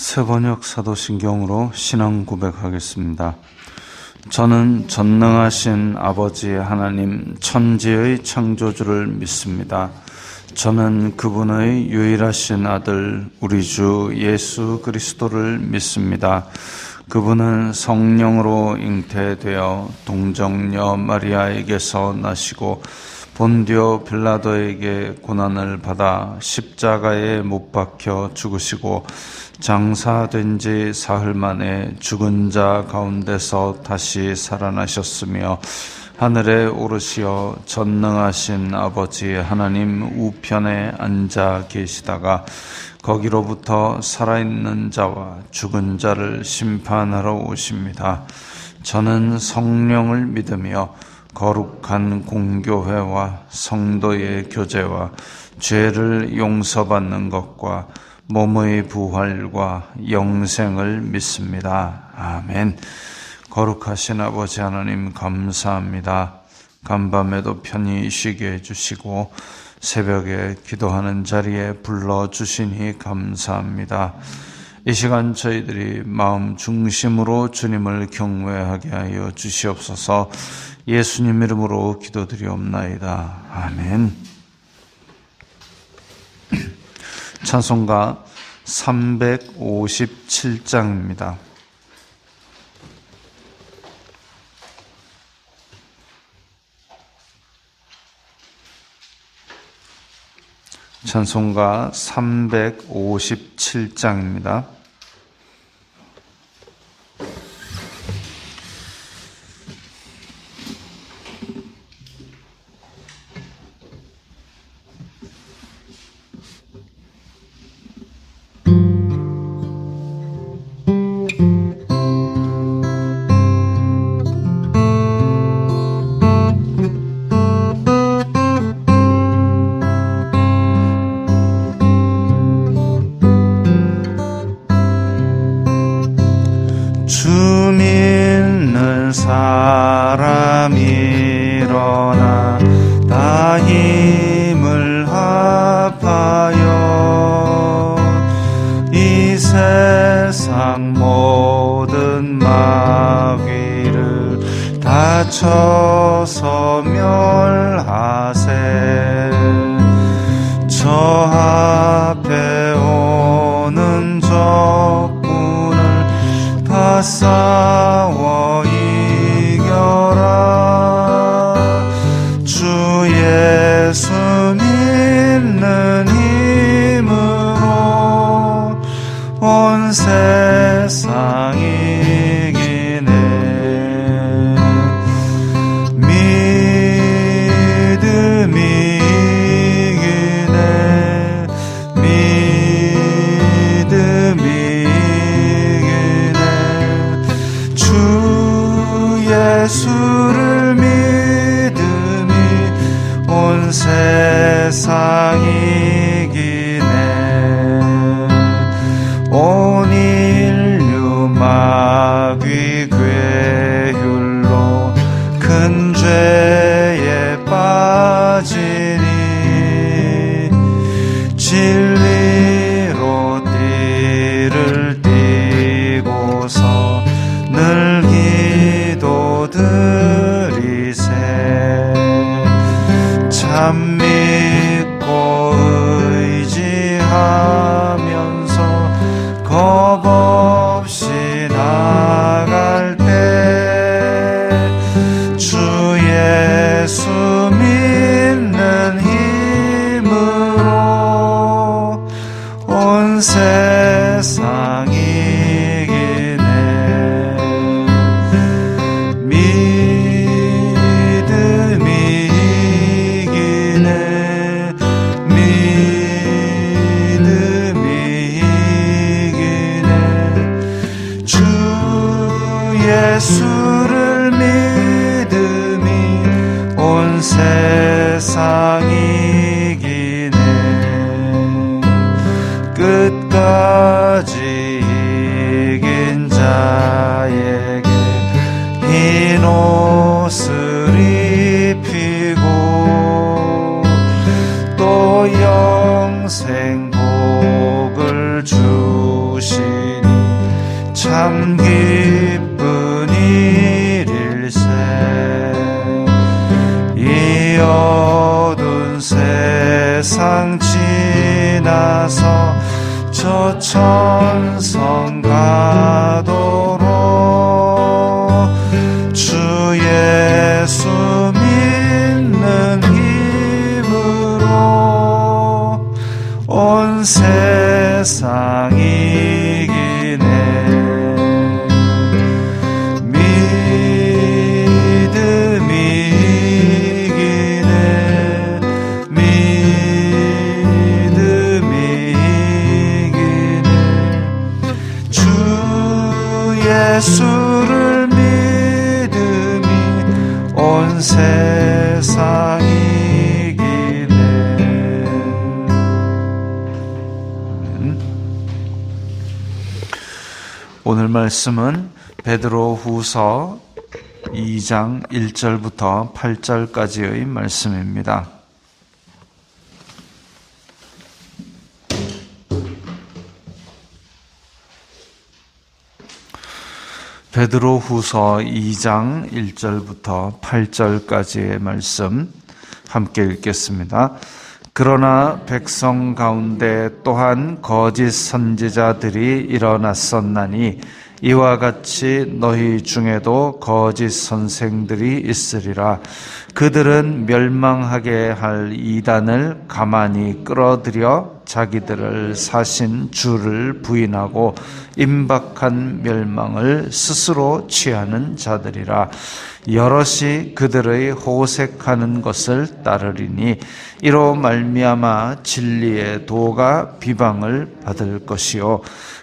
새번역 사도신경으로 신앙 고백하겠습니다. 저는 전능하신 아버지 하나님 천지의 창조주를 믿습니다. 저는 그분의 유일하신 아들 우리 주 예수 그리스도를 믿습니다. 그분은 성령으로 잉태되어 동정녀 마리아에게서 나시고 본디오 빌라도에게 고난을 받아 십자가에 못 박혀 죽으시고 장사된 지 사흘 만에 죽은 자 가운데서 다시 살아나셨으며 하늘에 오르시어 전능하신 아버지 하나님 우편에 앉아 계시다가 거기로부터 살아있는 자와 죽은 자를 심판하러 오십니다. 저는 성령을 믿으며 거룩한 공교회와 성도의 교제와 죄를 용서받는 것과 몸의 부활과 영생을 믿습니다. 아멘. 거룩하신 아버지 하나님 감사합니다. 간밤에도 편히 쉬게 해주시고 새벽에 기도하는 자리에 불러주시니 감사합니다. 이 시간 저희들이 마음 중심으로 주님을 경외하게 하여 주시옵소서. 예수님 이름으로 기도드리옵나이다. 아멘. 찬송가 357장입니다. 찬송가 357장입니다. 사람 일어나 다 힘을 합하여 이 세상 모든 마귀를 다쳐서 멸하세. 저 앞에 오는 적군을 다 싸워 주 예수 믿는 힘으로 온 세상 이기네. 믿음이 이기네. 믿음이 이기네. 주 예수를 온 세상 이기네. 온 인류 마귀 괴율로 큰 죄에 빠지니 진리로 띠를 띠고서 늘 기도드리세. 참 믿고 의지하면서 겁 없이 나갈 때 주 예수 믿는 힘으로 온 세상 이기네. 예수를 믿음이 온 세상 이기네. 끝까지 이긴 자에게 흰 옷을 입히고 또 영생 복을 주시니 참 기쁜 일일세. 이 어두운 세상 지나서 저 천성 가도록 주 예수 믿는 힘으로 온 세상 이기네. 믿음이 이기네. 믿음이 이기네. 주 예수를 믿음이 온 세상 이기네. 오늘 말씀은 베드로후서 2장 1절부터 8절까지의 말씀입니다. 베드로후서 2장 1절부터 8절까지의 말씀 함께 읽겠습니다. 그러나 백성 가운데 또한 거짓 선지자들이 일어났었나니 이와 같이 너희 중에도 거짓 선생들이 있으리라. 그들은 멸망하게 할 이단을 가만히 끌어들여 자기들을 사신 주를 부인하고 임박한 멸망을 스스로 취하는 자들이라. 여럿이 그들의 호색하는 것을 따르리니 이로 말미암아 진리의 도가 비방을 받을 것이요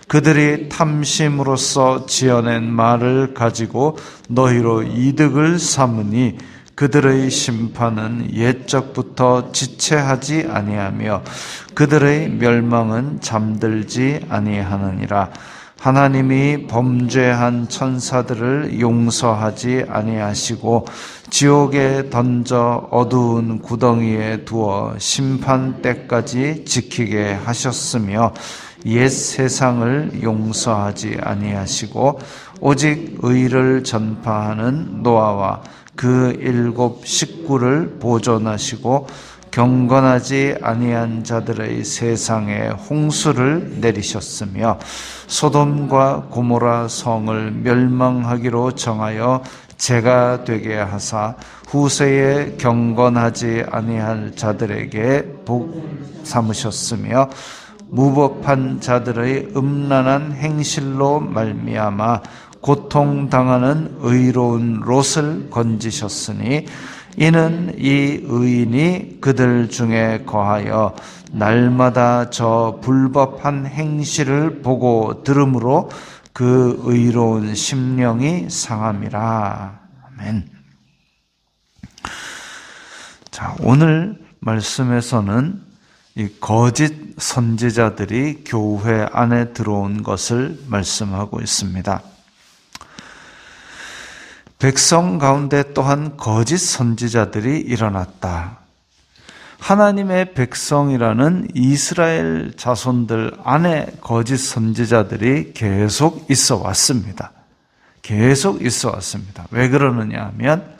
그들이 탐심으로써 지어낸 말을 가지고 너희로 이득을 삼으니 그들의 심판은 옛적부터 지체하지 아니하며 그들의 멸망은 잠들지 아니하느니라. 하나님이 범죄한 천사들을 용서하지 아니하시고 지옥에 던져 어두운 구덩이에 두어 심판 때까지 지키게 하셨으며 옛 세상을 용서하지 아니하시고 오직 의를 전파하는 노아와 그 7 식구를 보존하시고 경건하지 아니한 자들의 세상에 홍수를 내리셨으며 소돔과 고모라 성을 멸망하기로 정하여 재가 되게 하사 후세에 경건하지 아니할 자들에게 복 삼으셨으며 무법한 자들의 음란한 행실로 말미암아 고통당하는 의로운 롯을 건지셨으니 이는 이 의인이 그들 중에 거하여 날마다 저 불법한 행실을 보고 들음으로 그 의로운 심령이 상함이라. 아멘. 자, 오늘 말씀에서는 이 거짓 선지자들이 교회 안에 들어온 것을 말씀하고 있습니다. 백성 가운데 또한 거짓 선지자들이 일어났다. 하나님의 백성이라는 이스라엘 자손들 안에 거짓 선지자들이 계속 있어 왔습니다. 계속 있어 왔습니다. 왜 그러느냐 하면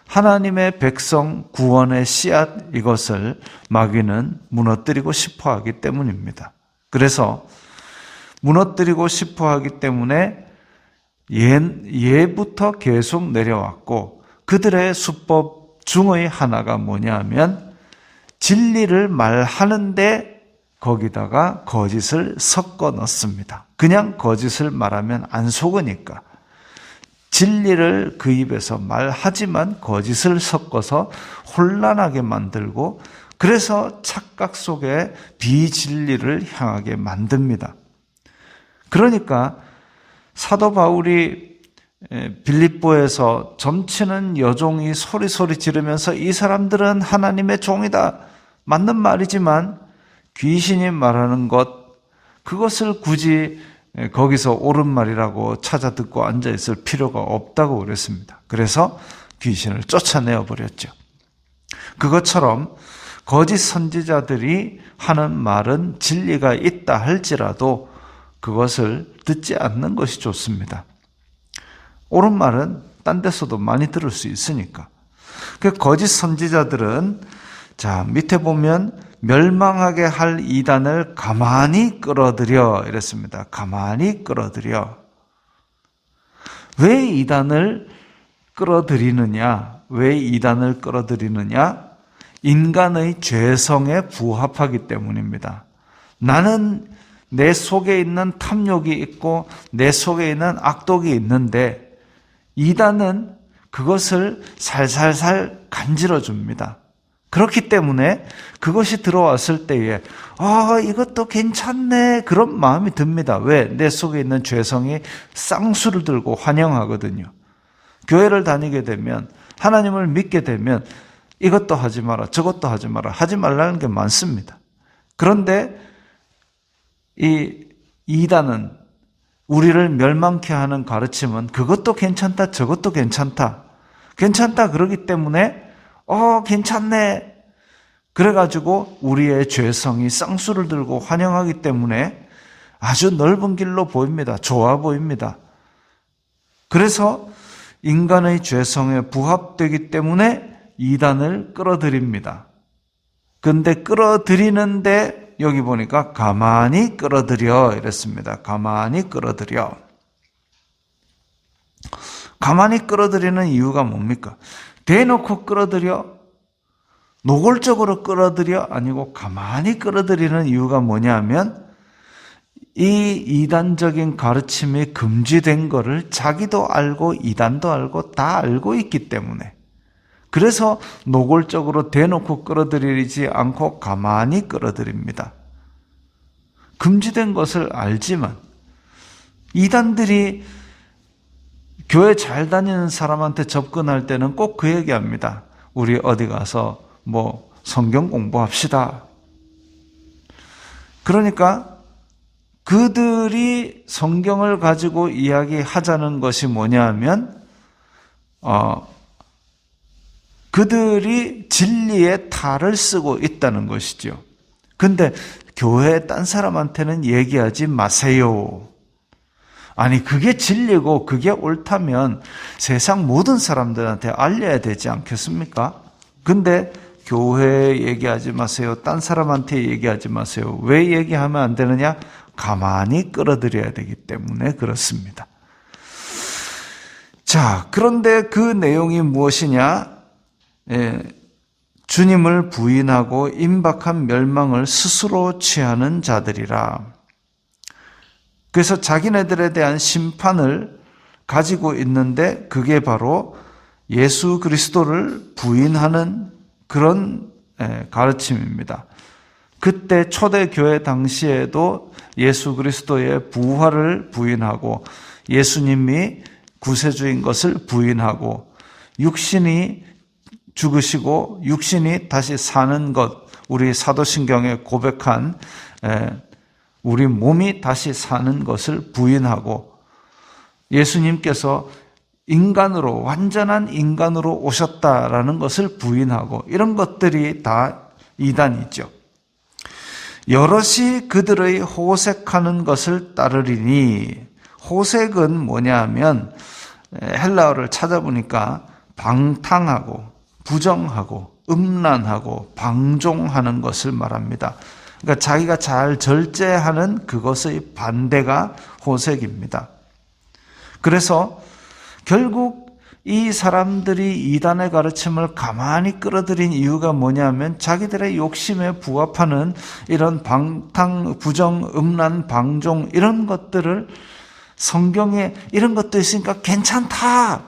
하나님의 백성 구원의 씨앗 이것을 마귀는 무너뜨리고 싶어 하기 때문입니다. 그래서 무너뜨리고 싶어 하기 때문에 예부터 계속 내려왔고 그들의 수법 중의 하나가 뭐냐 하면 진리를 말하는데 거기다가 거짓을 섞어 넣습니다. 그냥 거짓을 말하면 안 속으니까 진리를 그 입에서 말하지만 거짓을 섞어서 혼란하게 만들고 그래서 착각 속에 비진리를 향하게 만듭니다. 그러니까 사도 바울이 빌립보에서 점치는 여종이 소리 지르면서 이 사람들은 하나님의 종이다. 맞는 말이지만 귀신이 말하는 그것을 굳이 거기서 옳은 말이라고 찾아 듣고 앉아 있을 필요가 없다고 그랬습니다. 그래서 귀신을 쫓아내어 버렸죠. 그것처럼 거짓 선지자들이 하는 말은 진리가 있다 할지라도 그것을 듣지 않는 것이 좋습니다. 옳은 말은 딴 데서도 많이 들을 수 있으니까. 그 거짓 선지자들은 자, 밑에 보면 멸망하게 할 이단을 가만히 끌어들여 이랬습니다. 가만히 끌어들여. 왜 이단을 끌어들이느냐? 왜 이단을 끌어들이느냐? 인간의 죄성에 부합하기 때문입니다. 나는 내 속에 있는 탐욕이 있고 내 속에 있는 악독이 있는데 이단은 그것을 살살살 간질러 줍니다. 그렇기 때문에 그것이 들어왔을 때에 이것도 괜찮네 그런 마음이 듭니다. 왜? 내 속에 있는 죄성이 쌍수를 들고 환영하거든요. 교회를 다니게 되면 하나님을 믿게 되면 이것도 하지 마라 저것도 하지 마라 하지 말라는 게 많습니다. 그런데 이 이단은 우리를 멸망케 하는 가르침은 그것도 괜찮다 저것도 괜찮다 그러기 때문에 괜찮네 그래가지고 우리의 죄성이 쌍수를 들고 환영하기 때문에 아주 넓은 길로 보입니다. 좋아 보입니다. 그래서 인간의 죄성에 부합되기 때문에 이단을 끌어들입니다. 근데 끌어들이는데 여기 보니까 가만히 끌어들여 이랬습니다. 가만히 끌어들여. 가만히 끌어들이는 이유가 뭡니까? 대놓고 끌어들여? 노골적으로 끌어들여? 아니고 가만히 끌어들이는 이유가 뭐냐면 이 이단적인 가르침이 금지된 거를 자기도 알고 이단도 알고 다 알고 있기 때문에 그래서 노골적으로 대놓고 끌어들이지 않고 가만히 끌어들입니다. 금지된 것을 알지만 이단들이 교회 잘 다니는 사람한테 접근할 때는 꼭 그 얘기합니다. 우리 어디 가서 성경 공부합시다. 그러니까 그들이 성경을 가지고 이야기하자는 것이 뭐냐면 그들이 진리의 탈을 쓰고 있다는 것이죠. 근데 교회 딴 사람한테는 얘기하지 마세요. 아니 그게 진리고 그게 옳다면 세상 모든 사람들한테 알려야 되지 않겠습니까? 근데 교회에 얘기하지 마세요. 딴 사람한테 얘기하지 마세요. 왜 얘기하면 안 되느냐? 가만히 끌어들여야 되기 때문에 그렇습니다. 자, 그런데 그 내용이 무엇이냐? 주님을 부인하고 임박한 멸망을 스스로 취하는 자들이라. 그래서 자기네들에 대한 심판을 가지고 있는데 그게 바로 예수 그리스도를 부인하는 그런 가르침입니다. 그때 초대교회 당시에도 예수 그리스도의 부활을 부인하고 예수님이 구세주인 것을 부인하고 육신이 죽으시고 육신이 다시 사는 것, 우리 사도신경에 고백한 우리 몸이 다시 사는 것을 부인하고 예수님께서 인간으로 완전한 인간으로 오셨다라는 것을 부인하고 이런 것들이 다 이단이죠. 여럿이 그들의 호색하는 것을 따르리니 호색은 뭐냐 하면 헬라어를 찾아보니까 방탕하고 부정하고 음란하고 방종하는 것을 말합니다. 그러니까 자기가 잘 절제하는 그것의 반대가 호색입니다. 그래서 결국 이 사람들이 이단의 가르침을 가만히 끌어들인 이유가 뭐냐면 자기들의 욕심에 부합하는 이런 방탕, 부정, 음란, 방종 이런 것들을 성경에 이런 것도 있으니까 괜찮다.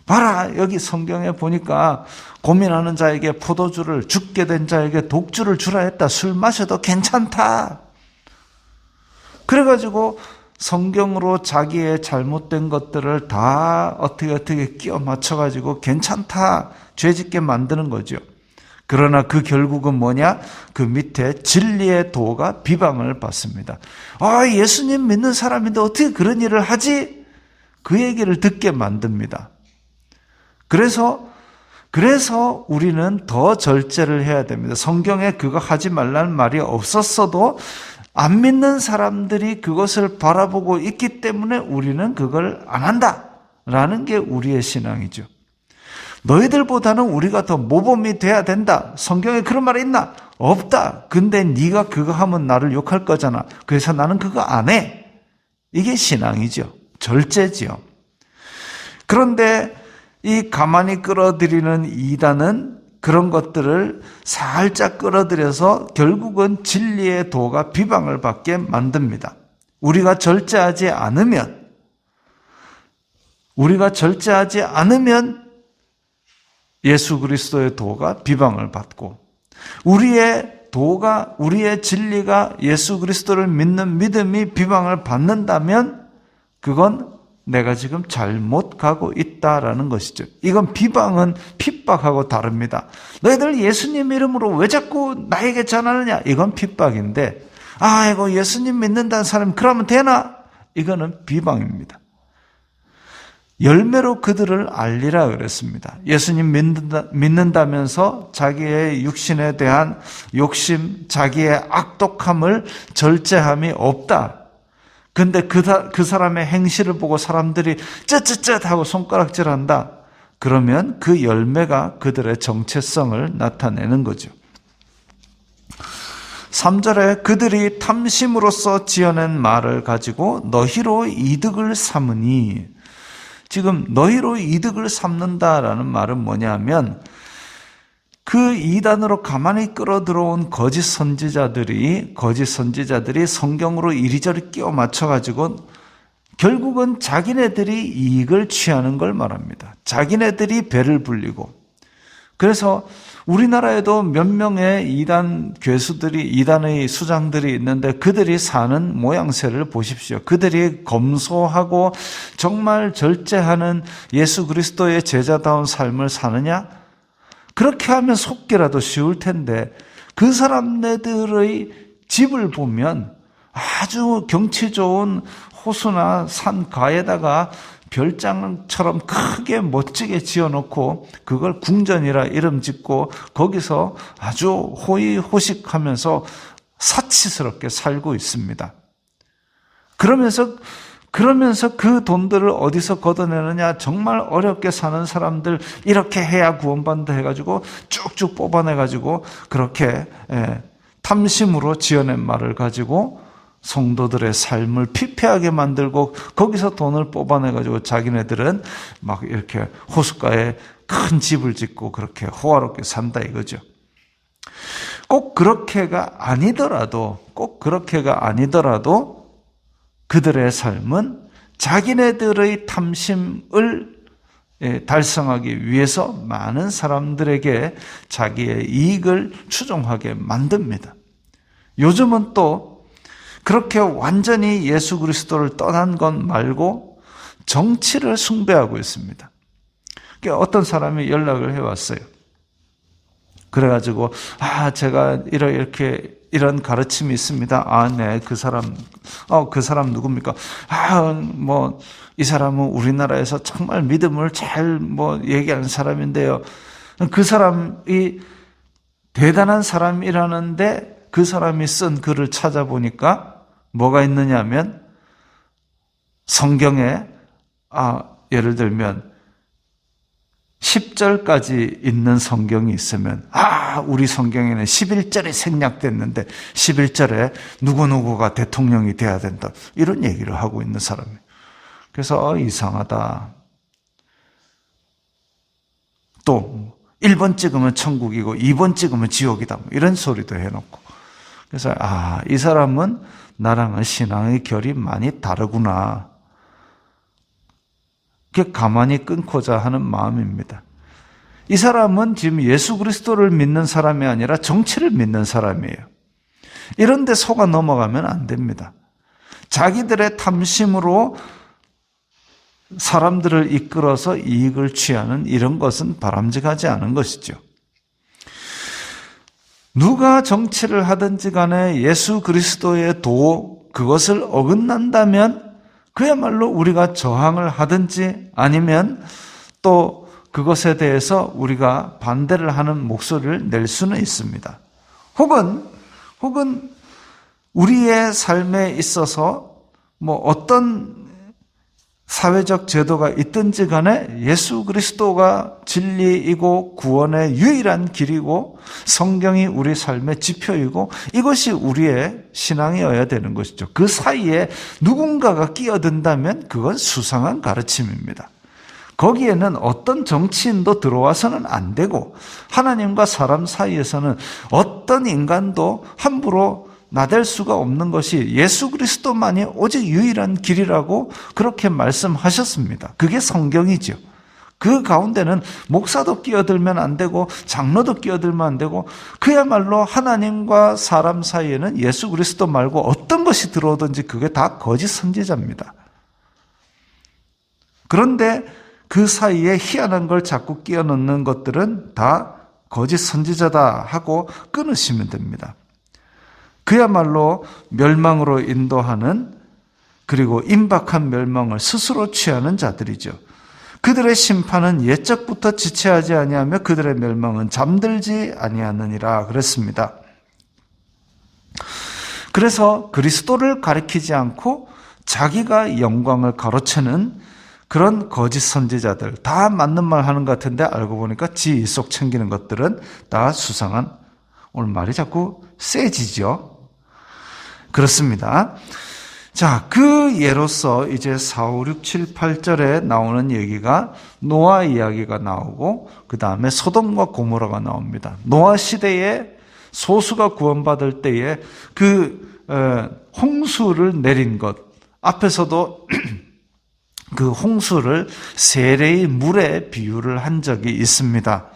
봐라, 여기 성경에 보니까 고민하는 자에게 포도주를, 죽게 된 자에게 독주를 주라 했다. 술 마셔도 괜찮다. 그래가지고 성경으로 자기의 잘못된 것들을 다 어떻게 끼워 맞춰가지고 괜찮다, 죄짓게 만드는 거죠. 그러나 그 결국은 뭐냐? 그 밑에 진리의 도가 비방을 받습니다. 예수님 믿는 사람인데 어떻게 그런 일을 하지? 그 얘기를 듣게 만듭니다. 그래서 우리는 더 절제를 해야 됩니다. 성경에 그거 하지 말라는 말이 없었어도 안 믿는 사람들이 그것을 바라보고 있기 때문에 우리는 그걸 안 한다라는 게 우리의 신앙이죠. 너희들보다는 우리가 더 모범이 돼야 된다. 성경에 그런 말이 있나? 없다. 근데 네가 그거 하면 나를 욕할 거잖아. 그래서 나는 그거 안 해. 이게 신앙이죠. 절제지요. 그런데 이 가만히 끌어들이는 이단은 그런 것들을 살짝 끌어들여서 결국은 진리의 도가 비방을 받게 만듭니다. 우리가 절제하지 않으면 예수 그리스도의 도가 비방을 받고 우리의 진리가 예수 그리스도를 믿는 믿음이 비방을 받는다면 그건 내가 지금 잘못 가고 있다라는 것이죠. 이건 비방은 핍박하고 다릅니다. 너희들 예수님 이름으로 왜 자꾸 나에게 전하느냐? 이건 핍박인데, 이거 예수님 믿는다는 사람이 그러면 되나? 이거는 비방입니다. 열매로 그들을 알리라 그랬습니다. 예수님 믿는다면서 자기의 육신에 대한 욕심, 자기의 악독함을 절제함이 없다. 근데 그 사람의 행실을 보고 사람들이 쯧쯧쯧 하고 손가락질한다. 그러면 그 열매가 그들의 정체성을 나타내는 거죠. 3절에 그들이 탐심으로써 지어낸 말을 가지고 너희로 이득을 삼으니, 지금 너희로 이득을 삼는다라는 말은 뭐냐면 그 이단으로 가만히 끌어들어온 거짓 선지자들이 성경으로 이리저리 끼워 맞춰가지고 결국은 자기네들이 이익을 취하는 걸 말합니다. 자기네들이 배를 불리고. 그래서 우리나라에도 몇 명의 이단의 수장들이 있는데 그들이 사는 모양새를 보십시오. 그들이 검소하고 정말 절제하는 예수 그리스도의 제자다운 삶을 사느냐? 그렇게 하면 속기라도 쉬울 텐데 그 사람네들의 집을 보면 아주 경치 좋은 호수나 산가에다가 별장처럼 크게 멋지게 지어놓고 그걸 궁전이라 이름 짓고 거기서 아주 호의호식하면서 사치스럽게 살고 있습니다. 그러면서 그 돈들을 어디서 걷어내느냐? 정말 어렵게 사는 사람들 이렇게 해야 구원받는다 해가지고 쭉쭉 뽑아내가지고 그렇게 탐심으로 지어낸 말을 가지고 성도들의 삶을 피폐하게 만들고 거기서 돈을 뽑아내가지고 자기네들은 막 이렇게 호숫가에 큰 집을 짓고 그렇게 호화롭게 산다 이거죠. 꼭 그렇게가 아니더라도 그들의 삶은 자기네들의 탐심을 달성하기 위해서 많은 사람들에게 자기의 이익을 추종하게 만듭니다. 요즘은 또 그렇게 완전히 예수 그리스도를 떠난 것 말고 정치를 숭배하고 있습니다. 어떤 사람이 연락을 해왔어요. 그래가지고 제가 이런 가르침이 있습니다. 네, 그 사람 누굽니까? 이 사람은 우리나라에서 정말 믿음을 잘 얘기하는 사람인데요. 그 사람이 대단한 사람이라는데 그 사람이 쓴 글을 찾아보니까 뭐가 있느냐면 성경에 예를 들면 10절까지 있는 성경이 있으면 우리 성경에는 11절이 생략됐는데 11절에 누구누구가 대통령이 돼야 된다. 이런 얘기를 하고 있는 사람이에요. 그래서 이상하다. 또 1번 찍으면 천국이고 2번 찍으면 지옥이다. 이런 소리도 해놓고. 그래서 이 사람은 나랑은 신앙의 결이 많이 다르구나. 그게 가만히 끊고자 하는 마음입니다. 이 사람은 지금 예수 그리스도를 믿는 사람이 아니라 정치를 믿는 사람이에요. 이런 데 속아 넘어가면 안 됩니다. 자기들의 탐심으로 사람들을 이끌어서 이익을 취하는 이런 것은 바람직하지 않은 것이죠. 누가 정치를 하든지 간에 예수 그리스도의 도, 그것을 어긋난다면 그야말로 우리가 저항을 하든지 아니면 또 그것에 대해서 우리가 반대를 하는 목소리를 낼 수는 있습니다. 혹은 우리의 삶에 있어서 어떤 사회적 제도가 있든지 간에 예수 그리스도가 진리이고 구원의 유일한 길이고 성경이 우리 삶의 지표이고 이것이 우리의 신앙이어야 되는 것이죠. 그 사이에 누군가가 끼어든다면 그건 수상한 가르침입니다. 거기에는 어떤 정치인도 들어와서는 안 되고 하나님과 사람 사이에서는 어떤 인간도 함부로 나댈 수가 없는 것이 예수 그리스도만이 오직 유일한 길이라고 그렇게 말씀하셨습니다. 그게 성경이죠. 그 가운데는 목사도 끼어들면 안 되고 장로도 끼어들면 안 되고 그야말로 하나님과 사람 사이에는 예수 그리스도 말고 어떤 것이 들어오든지 그게 다 거짓 선지자입니다. 그런데 그 사이에 희한한 걸 자꾸 끼워 넣는 것들은 다 거짓 선지자다 하고 끊으시면 됩니다. 그야말로 멸망으로 인도하는 그리고 임박한 멸망을 스스로 취하는 자들이죠. 그들의 심판은 옛적부터 지체하지 아니하며 그들의 멸망은 잠들지 아니하느니라 그랬습니다. 그래서 그리스도를 가리키지 않고 자기가 영광을 가로채는 그런 거짓 선지자들, 다 맞는 말 하는 것 같은데 알고 보니까 지 입속 챙기는 것들은 다 수상한, 오늘 말이 자꾸 세지죠. 그렇습니다. 자, 그 예로서 이제 4, 5, 6, 7, 8절에 나오는 얘기가 노아 이야기가 나오고 그 다음에 소돔과 고모라가 나옵니다. 노아 시대에 소수가 구원받을 때에 그 홍수를 내린 것, 앞에서도 그 홍수를 세례의 물에 비유를 한 적이 있습니다.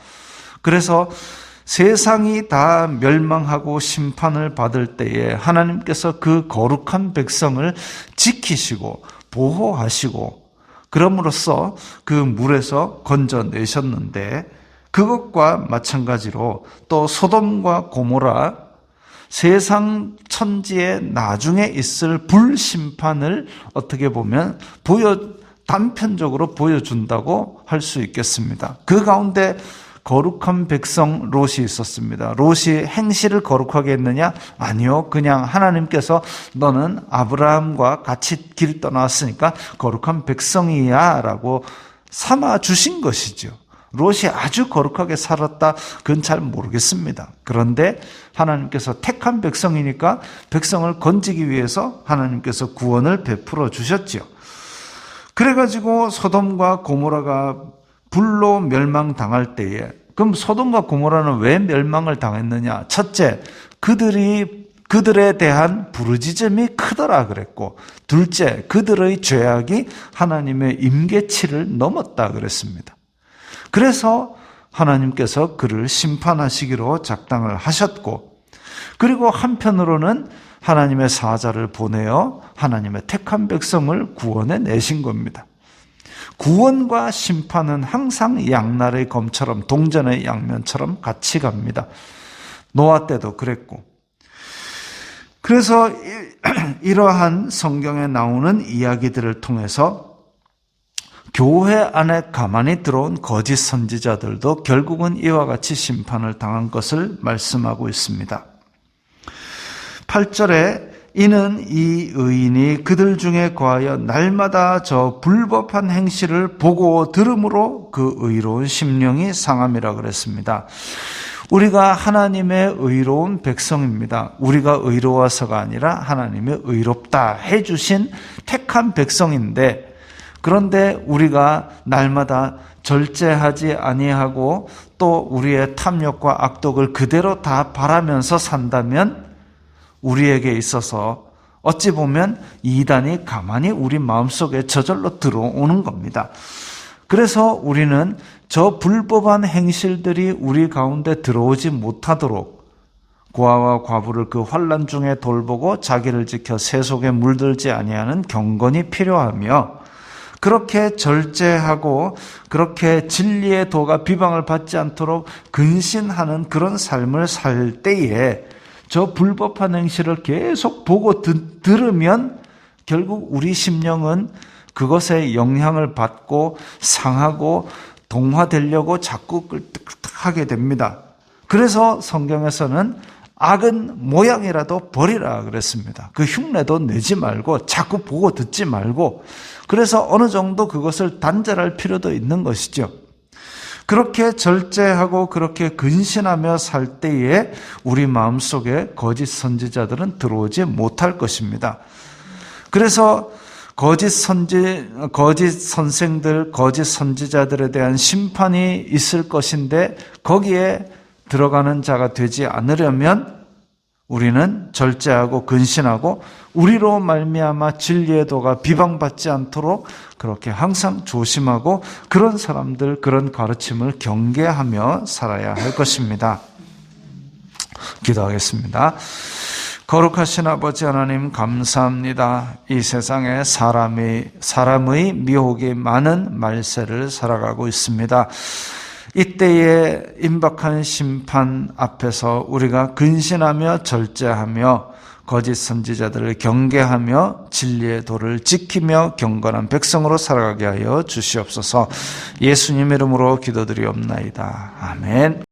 그래서 세상이 다 멸망하고 심판을 받을 때에 하나님께서 그 거룩한 백성을 지키시고 보호하시고 그럼으로써 그 물에서 건져내셨는데 그것과 마찬가지로 또 소돔과 고모라 세상 천지에 나중에 있을 불심판을 어떻게 보면 단편적으로 보여준다고 할 수 있겠습니다. 그 가운데 거룩한 백성 롯이 있었습니다. 롯이 행실을 거룩하게 했느냐? 아니요. 그냥 하나님께서 너는 아브라함과 같이 길 떠났으니까 거룩한 백성이야 라고 삼아 주신 것이죠. 롯이 아주 거룩하게 살았다, 그건 잘 모르겠습니다. 그런데 하나님께서 택한 백성이니까 백성을 건지기 위해서 하나님께서 구원을 베풀어 주셨죠. 그래가지고 소돔과 고모라가 불로 멸망당할 때에, 그럼 소돔과 고모라는 왜 멸망을 당했느냐? 첫째, 그들에 대한 부르짖음이 크더라 그랬고, 둘째, 그들의 죄악이 하나님의 임계치를 넘었다 그랬습니다. 그래서 하나님께서 그를 심판하시기로 작당을 하셨고, 그리고 한편으로는 하나님의 사자를 보내어 하나님의 택한 백성을 구원해 내신 겁니다. 구원과 심판은 항상 양날의 검처럼, 동전의 양면처럼 같이 갑니다. 노아 때도 그랬고. 그래서 이러한 성경에 나오는 이야기들을 통해서 교회 안에 가만히 들어온 거짓 선지자들도 결국은 이와 같이 심판을 당한 것을 말씀하고 있습니다. 8절에 이는 이 의인이 그들 중에 거하여 날마다 저 불법한 행실을 보고 들음으로 그 의로운 심령이 상함이라 그랬습니다. 우리가 하나님의 의로운 백성입니다. 우리가 의로워서가 아니라 하나님의 의롭다 해주신 택한 백성인데, 그런데 우리가 날마다 절제하지 아니하고 또 우리의 탐욕과 악독을 그대로 다 바라면서 산다면 우리에게 있어서 어찌 보면 이단이 가만히 우리 마음속에 저절로 들어오는 겁니다. 그래서 우리는 저 불법한 행실들이 우리 가운데 들어오지 못하도록 고아와 과부를 그 환난 중에 돌보고 자기를 지켜 세속에 물들지 아니하는 경건이 필요하며, 그렇게 절제하고 그렇게 진리의 도가 비방을 받지 않도록 근신하는 그런 삶을 살 때에 저 불법한 행실을 계속 보고 들으면 결국 우리 심령은 그것에 영향을 받고 상하고 동화되려고 자꾸 끌떡하게 됩니다. 그래서 성경에서는 악은 모양이라도 버리라 그랬습니다. 그 흉내도 내지 말고 자꾸 보고 듣지 말고, 그래서 어느 정도 그것을 단절할 필요도 있는 것이죠. 그렇게 절제하고 그렇게 근신하며 살 때에 우리 마음속에 거짓 선지자들은 들어오지 못할 것입니다. 그래서 거짓 선생들, 거짓 선지자들에 대한 심판이 있을 것인데 거기에 들어가는 자가 되지 않으려면 우리는 절제하고 근신하고 우리로 말미암아 진리의 도가 비방받지 않도록 그렇게 항상 조심하고 그런 사람들, 그런 가르침을 경계하며 살아야 할 것입니다. 기도하겠습니다. 거룩하신 아버지 하나님 감사합니다. 이 세상에 사람의 미혹이 많은 말세를 살아가고 있습니다. 이때의 임박한 심판 앞에서 우리가 근신하며 절제하며 거짓 선지자들을 경계하며 진리의 도를 지키며 경건한 백성으로 살아가게 하여 주시옵소서. 예수님 이름으로 기도드리옵나이다. 아멘.